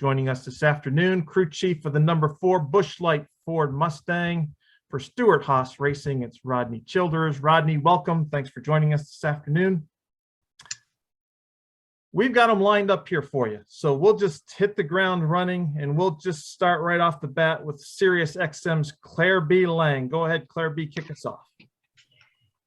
Joining us this afternoon, crew chief of the number 4 Busch Light Ford Mustang. For Stewart Haas Racing, it's Rodney Childers. Rodney, welcome. Thanks for joining us this afternoon. We've got them lined up here for you. So we'll just hit the ground running, and we'll just start right off the bat with Sirius XM's Claire B. Lang. Go ahead, Claire B., kick us off.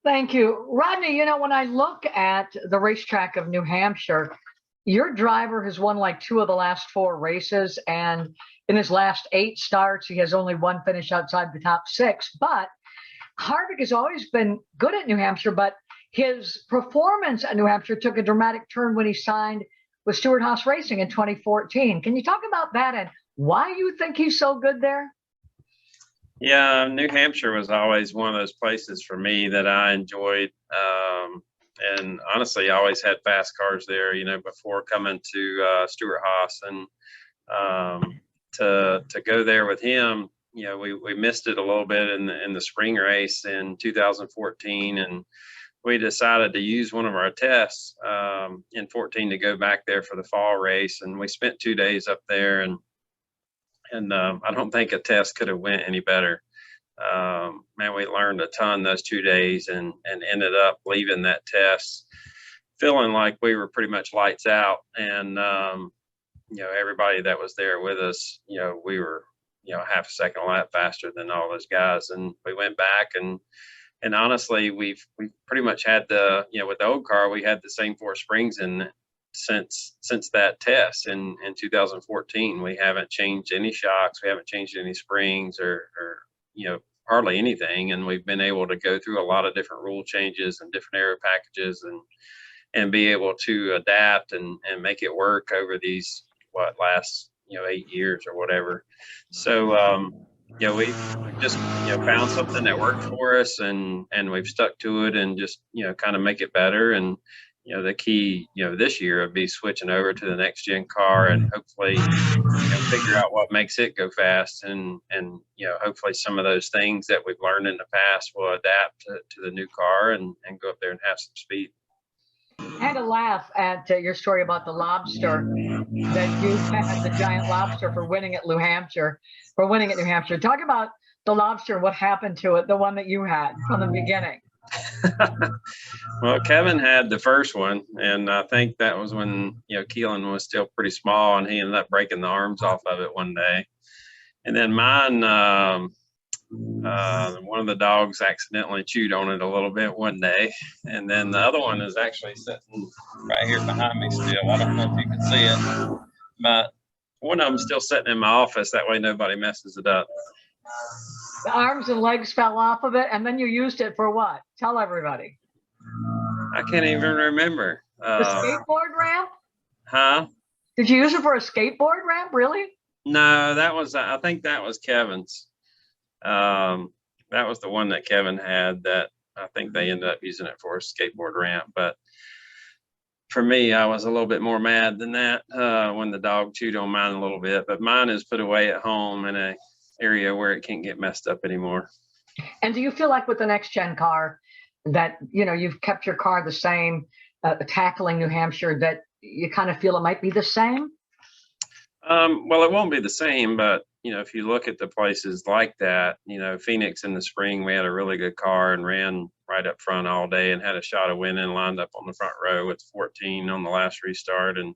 Thank you. Rodney, you know, when I look at the racetrack of New Hampshire, your driver has won like 2 of the last 4 races, and in his last 8 starts, he has only 1 finish outside the top 6. But Harvick has always been good at New Hampshire, but his performance at New Hampshire took a dramatic turn when he signed with Stewart Haas Racing in 2014. Can you talk about that and why you think he's so good there? Yeah, New Hampshire was always one of those places for me that I enjoyed. And honestly, I always had fast cars there, you know, before coming to Stewart Haas. And to go there with him, you know, we missed it a little bit in the spring race in 2014. And we decided to use one of our tests in 14 to go back there for the fall race. And we spent 2 days up there, and I don't think a test could have went any better. Man, we learned a ton those 2 days, and ended up leaving that test feeling like we were pretty much lights out. And, you know, everybody that was there with us, you know, we were, you know, half a second a lap faster than all those guys. And we went back, and honestly, we've pretty much had you know, with the old car, we had the same 4 springs in since that test in 2014. We haven't changed any shocks. We haven't changed any springs or, you know, hardly anything. And we've been able to go through a lot of different rule changes and different aero packages and be able to adapt and make it work over these, last, you know, 8 years or whatever. So, you know, we've just, you know, found something that worked for us, and we've stuck to it, and just, you know, kind of make it better. And, you know, the key, you know, this year would be switching over to the next gen car, and hopefully, you know, figure out what makes it go fast. And, you know, hopefully some of those things that we've learned in the past will adapt to the new car and go up there and have some speed. I had a laugh at your story about the Lobster, that you had the giant Lobster for winning at New Hampshire. Talk about the Lobster and what happened to it, the one that you had from the beginning. Well, Kevin had the first one, and I think that was when, you know, Keelan was still pretty small, and he ended up breaking the arms off of it one day. And then mine, one of the dogs accidentally chewed on it a little bit one day. And then the other one is actually sitting right here behind me still. I don't know if you can see it, but one of them still sitting in my office. That way nobody messes it up. The arms and legs fell off of it, and then you used it for what? Tell everybody. I can't even remember. The skateboard ramp? Huh? Did you use it for a skateboard ramp, really? No, that was, I think that was Kevin's. That was the one that Kevin had that I think they ended up using it for a skateboard ramp. But for me, I was a little bit more mad than that when the dog chewed on mine a little bit. But mine is put away at home in a area where it can't get messed up anymore. And do you feel like with the next gen car that, you know, you've kept your car the same, tackling New Hampshire, that you kind of feel it might be the same? Well, it won't be the same, but, you know, if you look at the places like that, you know, Phoenix in the spring, we had a really good car and ran right up front all day and had a shot of winning, lined up on the front row with 14 on the last restart. And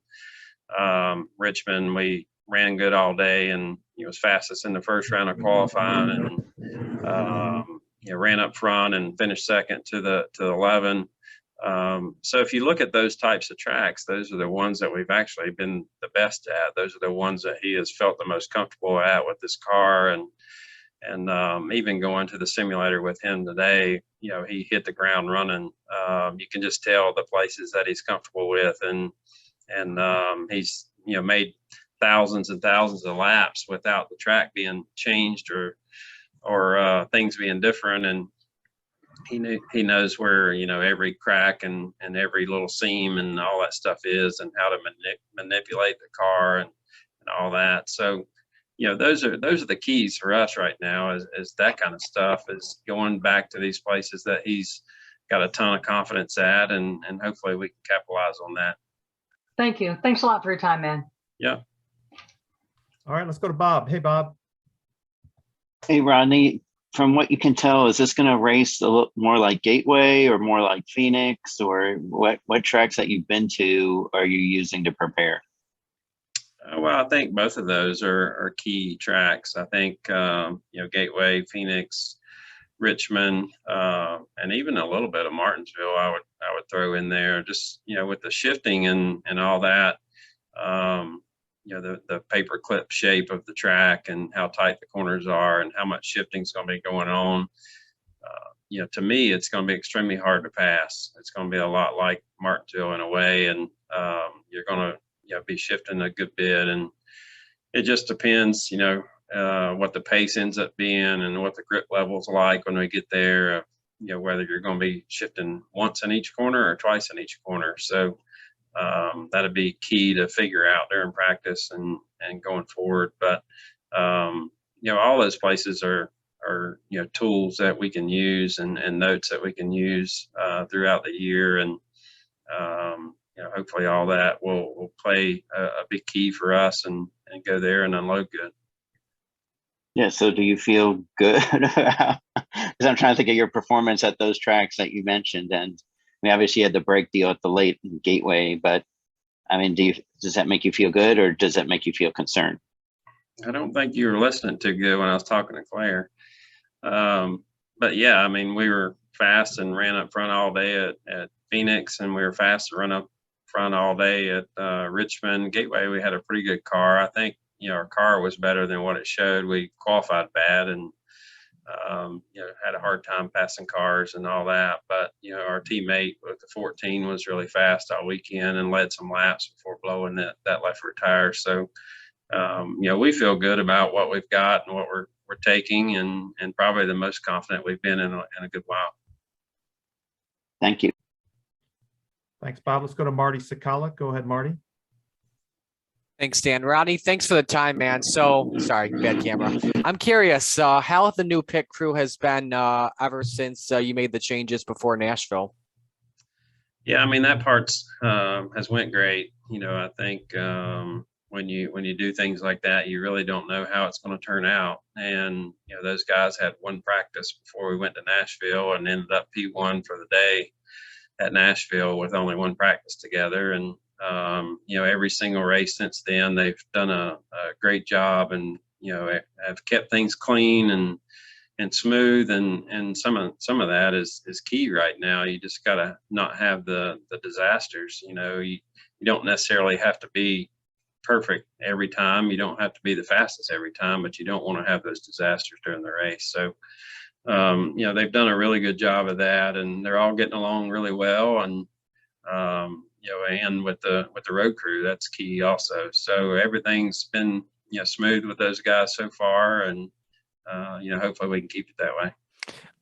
Richmond, we ran good all day, and it was fastest in the first round of qualifying, and you know, ran up front and finished second to the 11. So if you look at those types of tracks, those are the ones that we've actually been the best at. Those are the ones that he has felt the most comfortable at with this car. And even going to the simulator with him today, you know, he hit the ground running. You can just tell the places that he's comfortable with, and he's, you know, made thousands and thousands of laps without the track being changed or things being different. And he knows where, you know, every crack and every little seam and all that stuff is, and how to manipulate the car and all that. So, you know, those are the keys for us right now, is that kind of stuff, is going back to these places that he's got a ton of confidence at, and hopefully we can capitalize on that. Thank you. Thanks a lot for your time, man. Yeah. All right, let's go to Bob. Hey, Bob. Hey, Rodney, from what you can tell, is this going to race a little more like Gateway or more like Phoenix, or what tracks that you've been to are you using to prepare? Well, I think both of those are key tracks. I think, Gateway, Phoenix, Richmond, and even a little bit of Martinsville, I would throw in there, just, with the shifting and all that. The paper clip shape of the track and how tight the corners are and how much shifting is going to be going on. To me, it's going to be extremely hard to pass. It's going to be a lot like Martinsville in a way, and you're going to be shifting a good bit, and it just depends, what the pace ends up being and what the grip level's like when we get there. Whether you're going to be shifting once in each corner or twice in each corner. So that'd be key to figure out during practice and going forward. But all those places are tools that we can use and notes that we can use throughout the year, and hopefully all that will play a big key for us and go there and unload good. Yeah, so do you feel good? Because I'm trying to think of your performance at those tracks that you mentioned, and obviously you had the brake deal at the late Gateway, but I mean, does that make you feel good, or does that make you feel concerned? I don't think you were listening too good when I was talking to Claire. But yeah, I mean, we were fast and ran up front all day at Phoenix, and we were fast to run up front all day at Richmond. Gateway, we had a pretty good car. I think, our car was better than what it showed. We qualified bad and, had a hard time passing cars and all that. But, our teammate with the 14 was really fast all weekend and led some laps before blowing that left rear tire. So, we feel good about what we've got and what we're taking, and probably the most confident we've been in a good while. Thank you. Thanks, Bob. Let's go to Marty Sakala. Go ahead, Marty. Thanks, Dan. Rodney, thanks for the time, man. So, sorry, bad camera. I'm curious, how the new pit crew has been ever since you made the changes before Nashville? Yeah, I mean, that part's has went great. I think when you do things like that, you really don't know how it's going to turn out. And, those guys had one practice before we went to Nashville and ended up P1 for the day at Nashville with only one practice together. And, every single race since then, they've done a great job, and, have kept things clean and smooth. And some of that is key right now. You just got to not have the disasters. You don't necessarily have to be perfect every time. You don't have to be the fastest every time, but you don't want to have those disasters during the race. So, they've done a really good job of that, and they're all getting along really well. And, and with the road crew, that's key also. So everything's been, smooth with those guys so far, and, hopefully we can keep it that way.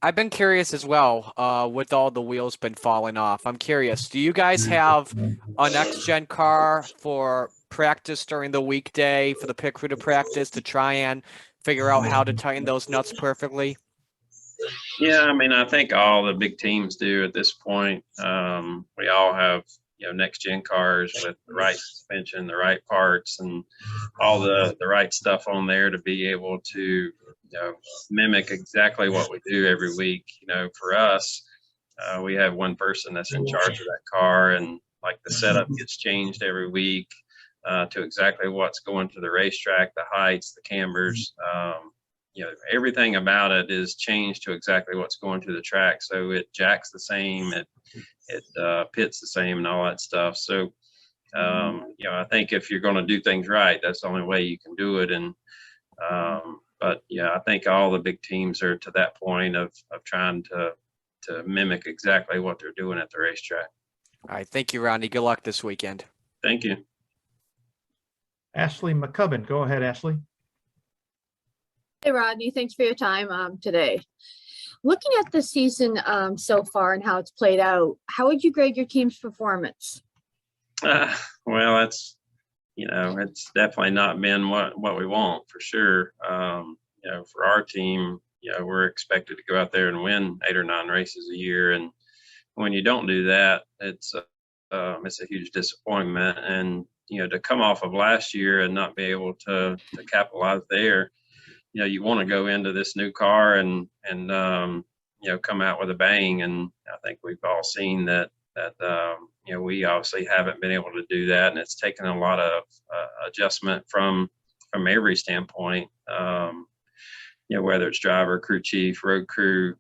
I've been curious as well, with all the wheels been falling off. I'm curious, do you guys have a Nextgen car for practice during the weekday for the pit crew to practice to try and figure out how to tighten those nuts perfectly? Yeah, I mean, I think all the big teams do at this point. We all have, Nextgen cars with the right suspension, the right parts, and all the right stuff on there to be able to, mimic exactly what we do every week. For us, we have one person that's in charge of that car, and like the setup gets changed every week to exactly what's going to the racetrack, the heights, the cambers. Everything about it is changed to exactly what's going to the track. So it jacks the same, it pits the same, and all that stuff. So, I think if you're going to do things right, that's the only way you can do it. And, but yeah, I think all the big teams are to that point of trying to mimic exactly what they're doing at the racetrack. All right. Thank you, Rodney. Good luck this weekend. Thank you. Ashley McCubbin. Go ahead, Ashley. Hey, Rodney, thanks for your time today. Looking at the season so far and how it's played out, how would you grade your team's performance? Well, it's definitely not been what we want, for sure. For our team, we're expected to go out there and win 8 or 9 races a year. And when you don't do that, it's a huge disappointment. And, to come off of last year and not be able to capitalize there, you want to go into this new car and come out with a bang. And I think we've all seen that we obviously haven't been able to do that, and it's taken a lot of adjustment from every standpoint. Whether it's driver, crew chief, road crew,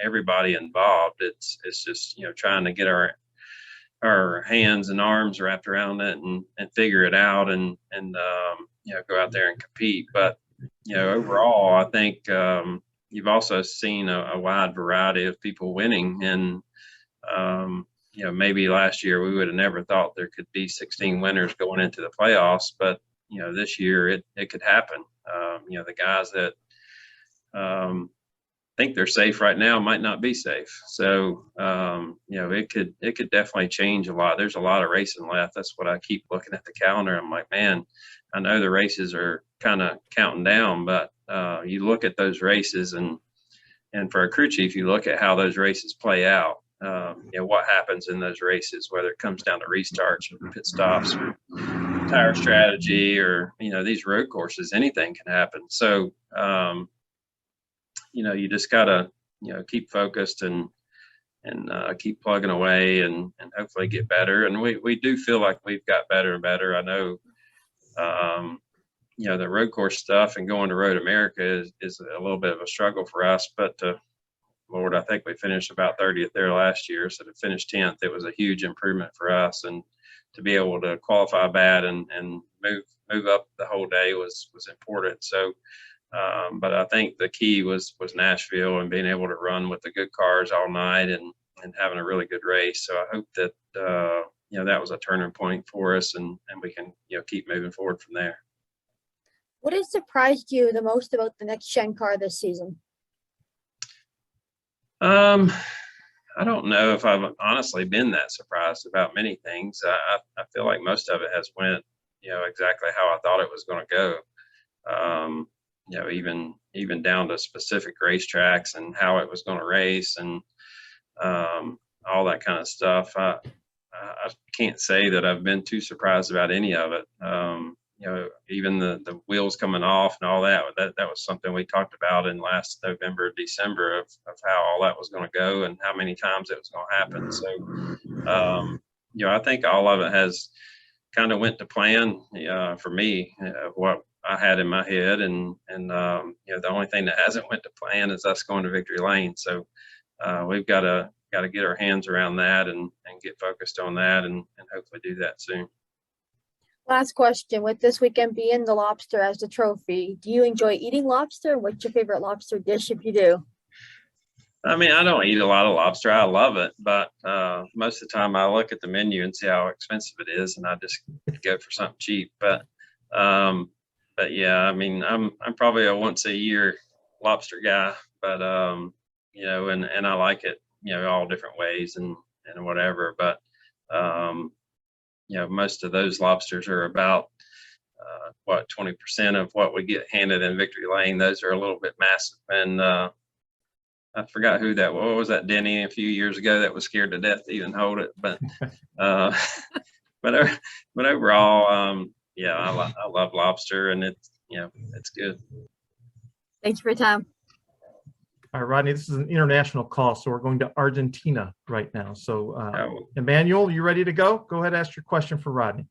everybody involved. It's just trying to get our hands and arms wrapped around it and figure it out and go out there and compete. But overall, I think you've also seen a wide variety of people winning, and maybe last year we would have never thought there could be 16 winners going into the playoffs, but this year it could happen. The guys that think they're safe right now might not be safe. So it could definitely change a lot. There's a lot of racing left. That's what I keep looking at the calendar. I'm like, man, I know the races are kind of counting down, but you look at those races and for a crew chief, you look at how those races play out. What happens in those races, whether it comes down to restarts or pit stops or tire strategy or these road courses, anything can happen. So you just gotta keep focused and keep plugging away and hopefully get better. And we do feel like we've got better and better. I know the road course stuff and going to Road America is a little bit of a struggle for us, but Lord, I think we finished about 30th there last year. So to finish 10th, it was a huge improvement for us. And to be able to qualify bad and move up the whole day was important. So, but I think the key was Nashville and being able to run with the good cars all night and having a really good race. So I hope that, that was a turning point for us and we can, keep moving forward from there. What has surprised you the most about the Nextgen car this season? I don't know if I've honestly been that surprised about many things. I feel like most of it has went, exactly how I thought it was going to go. Even down to specific racetracks and how it was going to race and all that kind of stuff. I can't say that I've been too surprised about any of it. Even the wheels coming off and all that was something we talked about in last November, December of how all that was going to go and how many times it was going to happen. So, I think all of it has kind of went to plan for me, what I had in my head. And the only thing that hasn't went to plan is us going to victory lane. So we've got to get our hands around that and get focused on that and hopefully do that soon. Last question, with this weekend being the lobster as the trophy, do you enjoy eating lobster? What's your favorite lobster dish if you do? I mean, I don't eat a lot of lobster. I love it, but most of the time I look at the menu and see how expensive it is, and I just go for something cheap. But yeah, I mean, I'm probably a once a year lobster guy, but and I like it, all different ways and whatever. But most of those lobsters are about 20% of what we get handed in victory lane. Those are a little bit massive, and I forgot who that was. What was that Denny a few years ago that was scared to death to even hold it? But but overall, I love lobster, and it's good. Thanks for your time. All right, Rodney, this is an international call, so we're going to Argentina right now. So, Emmanuel, you ready to go? Go ahead, ask your question for Rodney.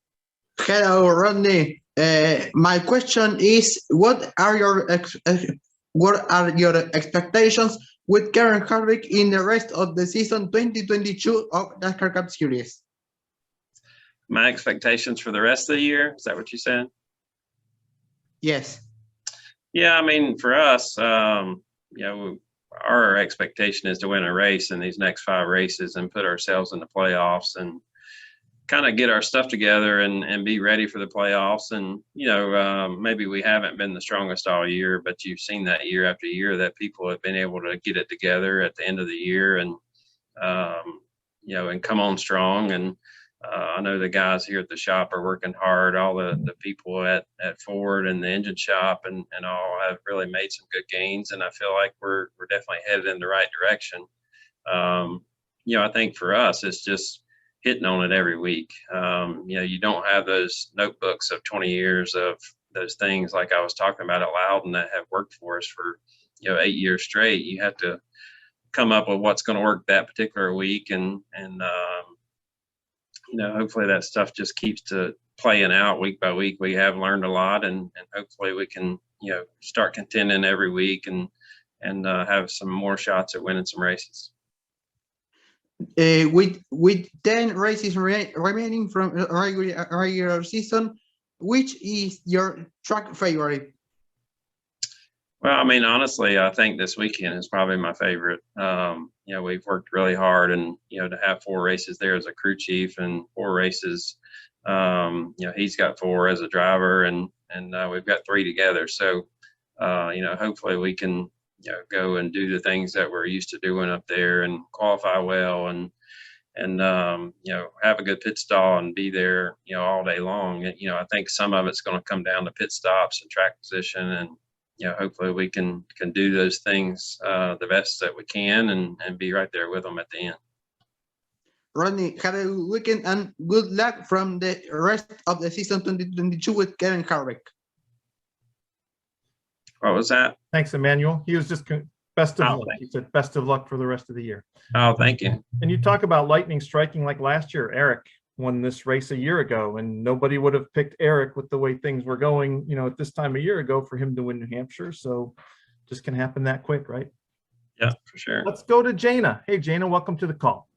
Hello, Rodney. My question is, what are your expectations with Karen Harvick in the rest of the season 2022 of NASCAR Cup Series? My expectations for the rest of the year? Is that what you said? Yes. Yeah, I mean, for us, our expectation is to win a race in these next 5 races and put ourselves in the playoffs and kind of get our stuff together and be ready for the playoffs. And, maybe we haven't been the strongest all year, but you've seen that year after year that people have been able to get it together at the end of the year and come on strong. And I know the guys here at the shop are working hard. All the people at Ford and the engine shop and all have really made some good gains. And I feel like we're definitely headed in the right direction. I think for us, it's just, hitting on it every week. You know, you don't have those notebooks of 20 years of those things like I was talking about at Loudon that have worked for us for, you know, 8 years straight. You have to come up with what's going to work that particular week, and you know, hopefully that stuff just keeps to playing out week by week. We have learned a lot, and hopefully we can, you know, start contending every week and have some more shots at winning some races. With 10 races remaining from regular season, which is your track favorite? Well, I mean, honestly, I think this weekend is probably my favorite. You know, we've worked really hard, and, you know, to have 4 races there as a crew chief and 4 races, you know, he's got 4 as a driver, and we've got 3 together. So, you know, hopefully we can, you know, go and do the things that we're used to doing up there and qualify well, and you know, have a good pit stall and be there, you know, all day long. You know, I think some of it's going to come down to pit stops and track position, and, you know, hopefully we can do those things the best that we can, and be right there with them at the end. Rodney, have a good weekend and good luck from the rest of the season 2022 with Kevin Harvick. What was that? Thanks, Emmanuel. He was just best of Oh, luck. thank He said best of luck for the rest of the year. Oh, thank you. And you talk about lightning striking like last year. Eric won this race a year ago, and nobody would have picked Eric with the way things were going, you know, at this time a year ago for him to win New Hampshire. So just can happen that quick, right? Yeah, for sure. Let's go to Jana. Hey, Jana, welcome to the call.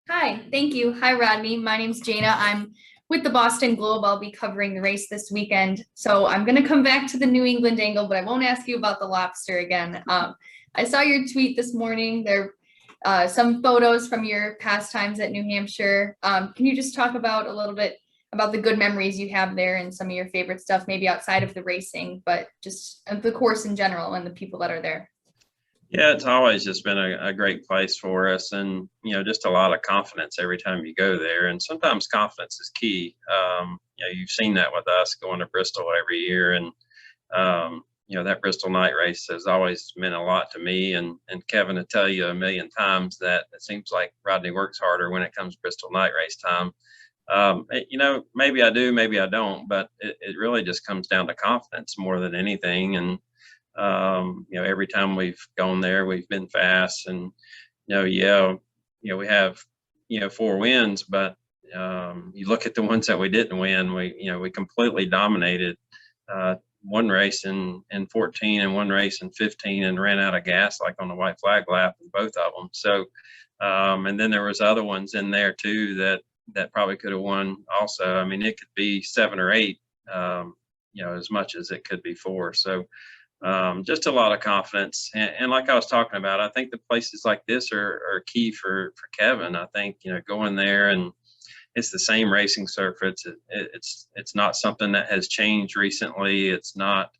Hi, thank you. Hi, Rodney. My name's Jana. I'm with the Boston Globe. I'll be covering the race this weekend. So I'm going to come back to the New England angle, but I won't ask you about the Lobster again. I saw your tweet this morning. There are some photos from your past times at New Hampshire. Can you just talk about a little bit about the good memories you have there and some of your favorite stuff, maybe outside of the racing, but just the course in general and the people that are there? Yeah, it's always just been a great place for us, and, you know, just a lot of confidence every time you go there. And sometimes confidence is key. You know, you've seen that with us going to Bristol every year, and you know, that Bristol night race has always meant a lot to me. And Kevin will tell you a million times that it seems like Rodney works harder when it comes Bristol night race time. You know, maybe I do, maybe I don't, but it really just comes down to confidence more than anything. And you know, every time we've gone there, we've been fast, and, you know, you know, we have, you know, 4 wins, but you look at the ones that we didn't win, we completely dominated one race in 14 and one race in 15, and ran out of gas like on the white flag lap in both of them. So, and then there was other ones in there too that probably could have won also. I mean, it could be 7 or 8, you know, as much as it could be 4. So, just a lot of confidence. And like I was talking about, I think the places like this are key for Kevin. I think, you know, going there, and it's the same racing surface. It's not something that has changed recently. It's not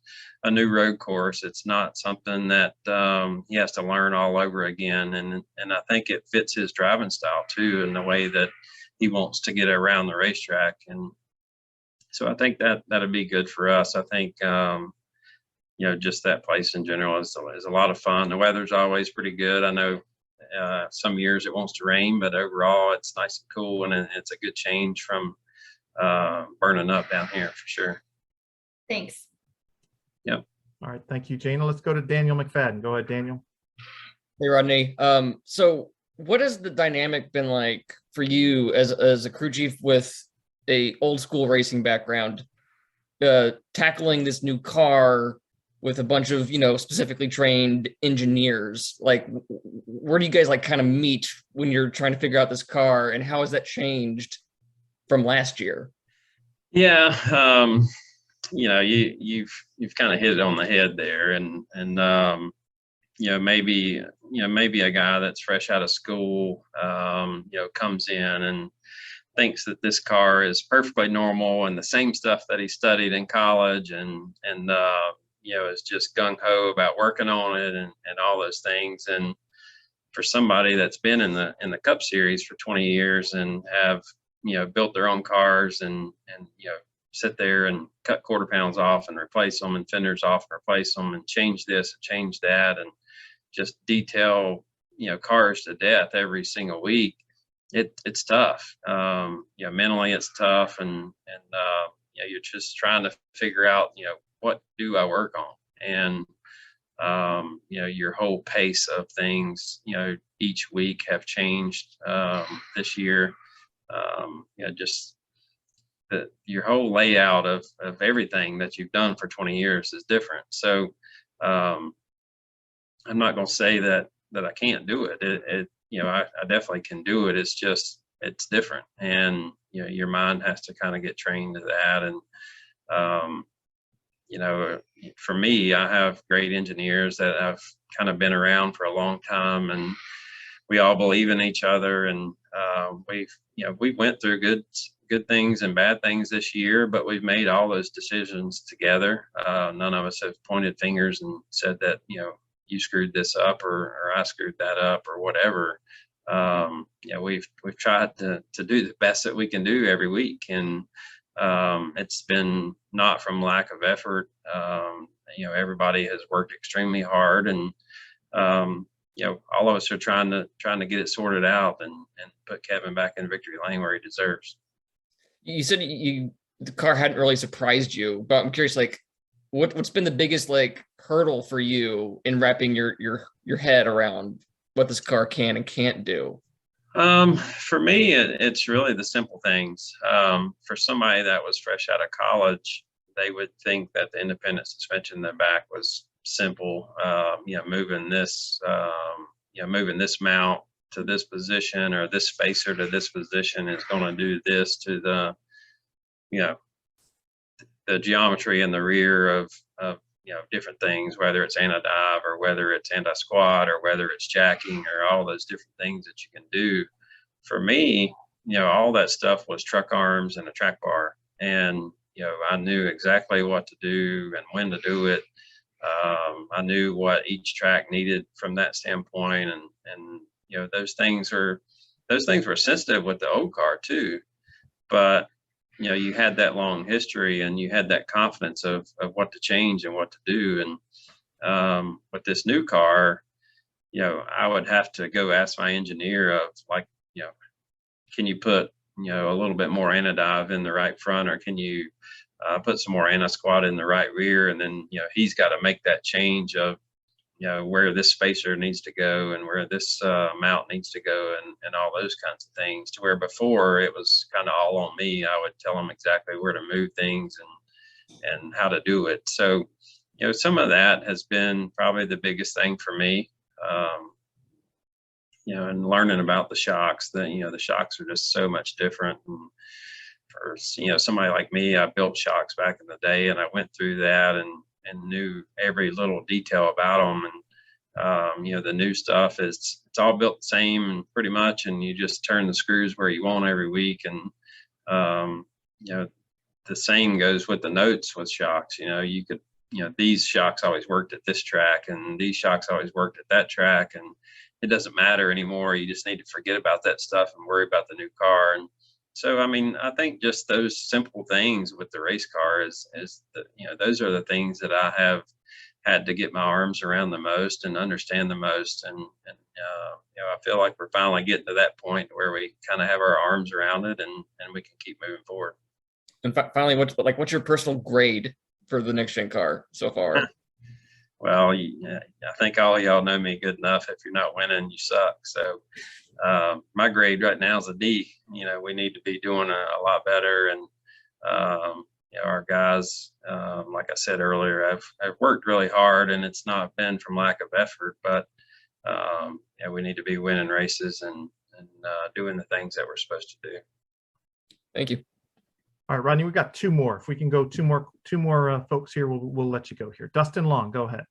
a new road course. It's not something that he has to learn all over again. And I think it fits his driving style too, in the way that he wants to get around the racetrack. And so I think that'd be good for us. I think, you know, just that place in general is a lot of fun. The weather's always pretty good. I know some years it wants to rain, but overall it's nice and cool, and it's a good change from burning up down here for sure. Thanks. Yep. All right. Thank you, Jana. Let's go to Daniel McFadden. Go ahead, Daniel. Hey, Rodney. So what has the dynamic been like for you as a crew chief with a old school racing background, tackling this new car with a bunch of, you know, specifically trained engineers? Like, where do you guys like kind of meet when you're trying to figure out this car, and how has that changed from last year? Yeah. You know, you've kind of hit it on the head there, and you know, maybe a guy that's fresh out of school, you know, comes in and thinks that this car is perfectly normal and the same stuff that he studied in college, and you know, is just gung-ho about working on it and all those things. And for somebody that's been in the Cup Series for 20 years and have, you know, built their own cars and you know, sit there and cut quarter pounds off and replace them, and fenders off and replace them, and change this and change that, and just detail, you know, cars to death every single week, it's tough. Mentally it's tough, and you're just trying to figure out, what do I work on? And your whole pace of things, each week have changed this year. Just your whole layout of everything that you've done for 20 years is different. So I'm not going to say that I can't do it. I definitely can do it. It's just, it's different. And, your mind has to kind of get trained to that. And, for me, I have great engineers that have kind of been around for a long time, and we all believe in each other. And we went through good things and bad things this year, but we've made all those decisions together. None of us have pointed fingers and said that, you screwed this up, or I screwed that up, or whatever. We've tried to do the best that we can do every week. And it's been not from lack of effort. Everybody has worked extremely hard, and all of us are trying to get it sorted out and put Kevin back in victory lane where he deserves. You said the car hadn't really surprised you, but I'm curious, like, what's been the biggest hurdle for you in wrapping your head around what this car can and can't do? For me, it's really the simple things. For somebody that was fresh out of college, they would think that the independent suspension in the back was simple. Moving this mount to this position, or this spacer to this position, is going to do this to the geometry in the rear of different things, whether it's anti-dive, or whether it's anti-squat, or whether it's jacking, or all those different things that you can do. For me, all that stuff was truck arms and a track bar. And, I knew exactly what to do and when to do it. I knew what each track needed from that standpoint. And those things were sensitive with the old car too. But, you had that long history, and you had that confidence of what to change and what to do. And with this new car, I would have to go ask my engineer of, can you put, a little bit more anti-dive in the right front, or can you put some more anti-squat in the right rear? And then, he's got to make that change of, where this spacer needs to go, and where this mount needs to go, and all those kinds of things, to where before it was kind of all on me. I would tell him exactly where to move things and how to do it. So, some of that has been probably the biggest thing for me. And learning about the shocks, the shocks are just so much different. And for, somebody like me, I built shocks back in the day, and I went through that and knew every little detail about them. And, the new stuff it's all built the same, and pretty much, and you just turn the screws where you want every week. And, the same goes with the notes with shocks. You could, these shocks always worked at this track, and these shocks always worked at that track, and it doesn't matter anymore. You just need to forget about that stuff and worry about the new car. And so, I think just those simple things with the race car is those are the things that I have had to get my arms around the most and understand the most. And I feel like we're finally getting to that point where we kind of have our arms around it, and we can keep moving forward. And finally, what's your personal grade for the next gen car so far? Well, I think all of y'all know me good enough. If you're not winning, you suck. So my grade right now is a D. We need to be doing a lot better. And, our guys, like I said earlier, I've worked really hard, and it's not been from lack of effort, but we need to be winning races and doing the things that we're supposed to do. Thank you. All right, Rodney, we got two more. If we can go two more folks here, we'll let you go here. Dustin Long, go ahead.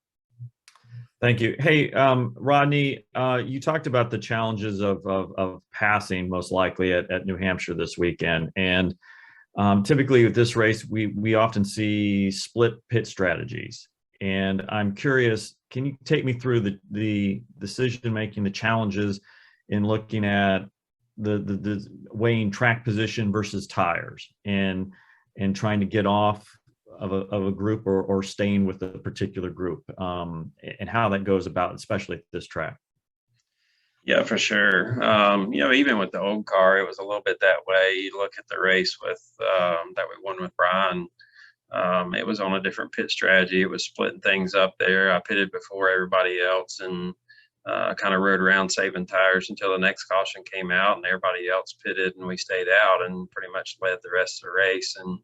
Thank you. Hey, Rodney, you talked about the challenges of passing most likely at New Hampshire this weekend. And typically with this race, we often see split pit strategies. And I'm curious, can you take me through the decision-making, the challenges in looking at the weighing track position versus tires, and trying to get off of a group or staying with a particular group, and how that goes about, especially at this track? Yeah, for sure. Even with the old car, it was a little bit that way. You look at the race with that we won with Brian. It was on a different pit strategy. It was splitting things up there. I pitted before everybody else and kind of rode around saving tires until the next caution came out, and everybody else pitted, and we stayed out and pretty much led the rest of the race. And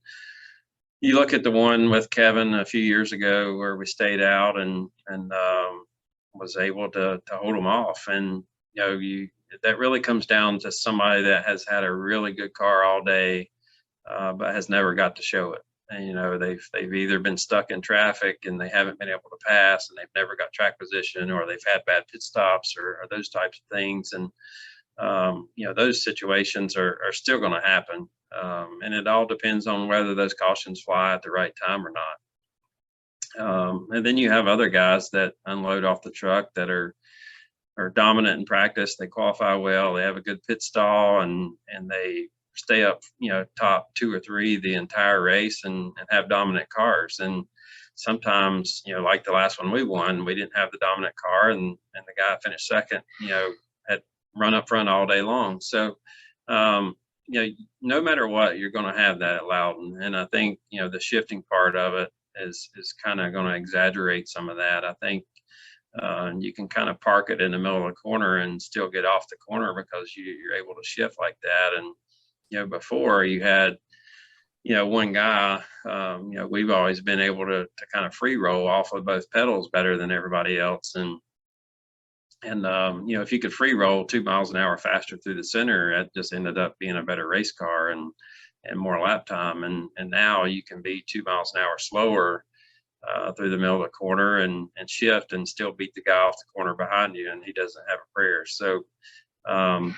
you look at the one with Kevin a few years ago where we stayed out and was able to hold them off. And that really comes down to somebody that has had a really good car all day, but has never got to show it. And they've either been stuck in traffic and they haven't been able to pass, and they've never got track position, or they've had bad pit stops, or those types of things. And those situations are still going to happen. And it all depends on whether those cautions fly at the right time or not. And then you have other guys that unload off the truck that are dominant in practice. They qualify well, they have a good pit stall, and they stay up, top 2 or 3 the entire race and have dominant cars. And sometimes, like the last one we won, we didn't have the dominant car, and the guy finished second, had run up front all day long. So, no matter what, you're going to have that at Loudon. And I think, the shifting part of it is kind of going to exaggerate some of that. I think you can kind of park it in the middle of the corner and still get off the corner because you're able to shift like that. And before you had, one guy, we've always been able to kind of free roll off of both pedals better than everybody else. And if you could free roll 2 miles an hour faster through the center, it just ended up being a better race car and more lap time. And now you can be 2 miles an hour slower through the middle of the corner and shift and still beat the guy off the corner behind you, and he doesn't have a prayer. So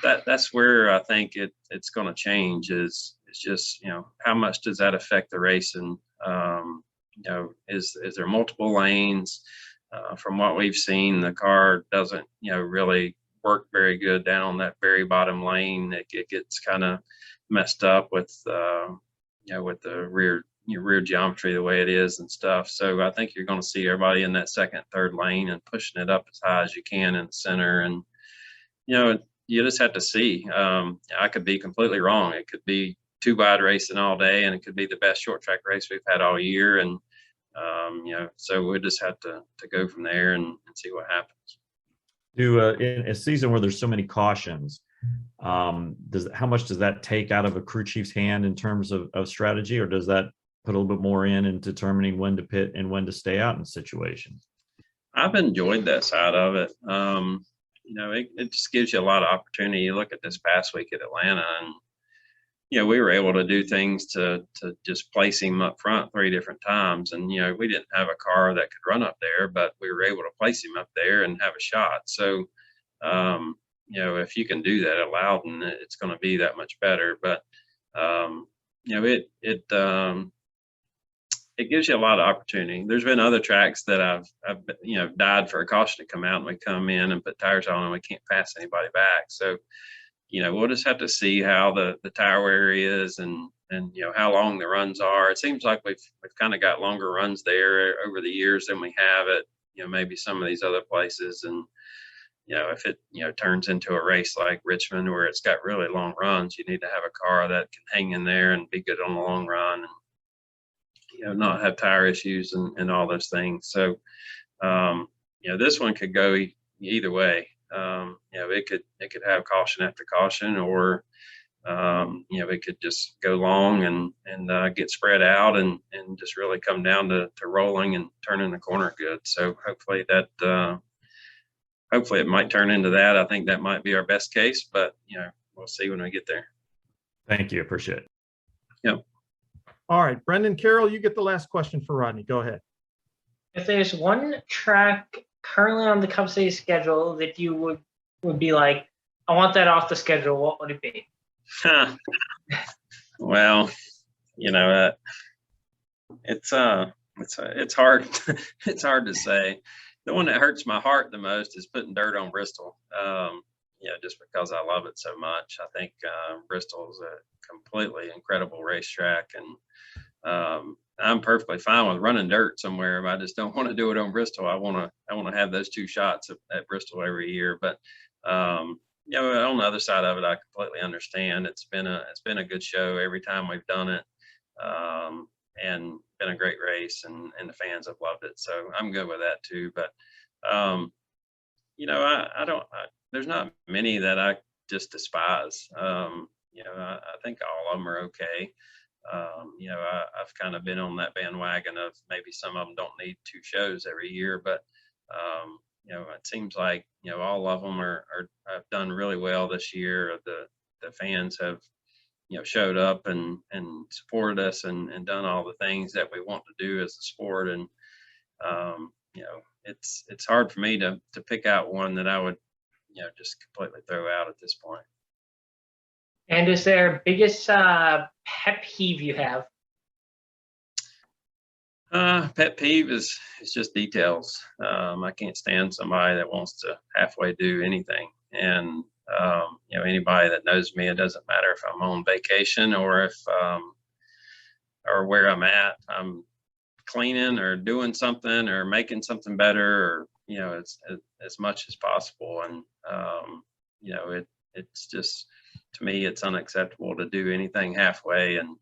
that's where I think it's going to change. It's just, how much does that affect the race? And is there multiple lanes? From what we've seen, the car doesn't really work very good down on that very bottom lane. It gets kind of messed up with with the rear geometry the way it is and stuff. So I think you're going to see everybody in that second, third lane and pushing it up as high as you can in the center. And you just have to see. I could be completely wrong. It could be 2 wide racing all day, and it could be the best short track race we've had all year. And so we just have to go from there and see what happens. In a season where there's so many cautions, how much does that take out of a crew chief's hand in terms of strategy, or does that put a little bit more in determining when to pit and when to stay out in situations? I've enjoyed that side of it. It just gives you a lot of opportunity. You look at this past week at Atlanta, and we were able to do things to just place him up front 3 different times. And, we didn't have a car that could run up there, but we were able to place him up there and have a shot. So, if you can do that at Loudon, it's going to be that much better. But, it gives you a lot of opportunity. There's been other tracks that I've died for a caution to come out, and we come in and put tires on and we can't pass anybody back. So, we'll just have to see how the tire wear is and how long the runs are. It seems like we've kind of got longer runs there over the years than we have at maybe some of these other places. And if it turns into a race like Richmond where it's got really long runs, you need to have a car that can hang in there and be good on the long run, and not have tire issues and all those things. So this one could go either way. It could have caution after caution, or it could just go long and get spread out and just really come down to rolling and turning the corner good. So hopefully it might turn into that. I think that might be our best case, but we'll see when we get there. Thank you. Appreciate it. Yep. All right, Brendan Carroll, you get the last question for Rodney. Go ahead. If there's one track currently on the Cup Series schedule that you would be like, I want that off the schedule, what would it be? Well, it's hard. It's hard to say. The one that hurts my heart the most is putting dirt on Bristol. Just because I love it so much. I think Bristol is a completely incredible racetrack, and I'm perfectly fine with running dirt somewhere. But I just don't want to do it on Bristol. I want to have those 2 shots at Bristol every year. But You know, on the other side of it, I completely understand. It's been a good show every time we've done it, and been a great race, and the fans have loved it. So I'm good with that too. But you know, there's not many that I just despise. You know, I think all of them are okay. You know, I've kind of been on that bandwagon of maybe some of them don't need 2 shows every year, but you know, it seems like, you know, all of them have done really well this year. The fans have, you know, showed up and supported us and done all the things that we want to do as a sport. And you know, it's hard for me to pick out one that I would, you know, just completely throw out at this point. And is there biggest pet peeve you have? Pet peeve is just details. I can't stand somebody that wants to halfway do anything. And you know, anybody that knows me, it doesn't matter if I'm on vacation or if or where I'm at, I'm cleaning or doing something or making something better, or you know, as much as possible. And you know, it's just, to me, it's unacceptable to do anything halfway. And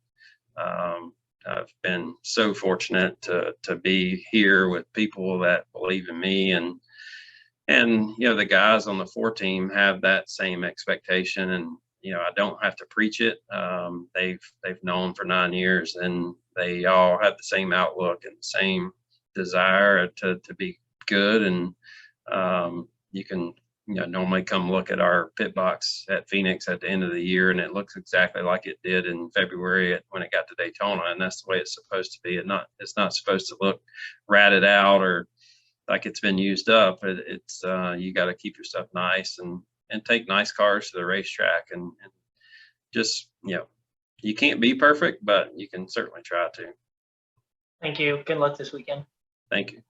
I've been so fortunate to be here with people that believe in me, and you know, the guys on the 4 team have that same expectation. And you know, I don't have to preach it. They've known for 9 years, and they all have the same outlook and the same desire to be good. And you can, you know, normally come look at our pit box at Phoenix at the end of the year, and it looks exactly like it did in February when it got to Daytona. And that's the way it's supposed to be. It's not supposed to look ratted out or like it's been used up. It's you got to keep your stuff nice and take nice cars to the racetrack, and just, you know, you can't be perfect, but you can certainly try to. Thank you. Good luck this weekend. Thank you.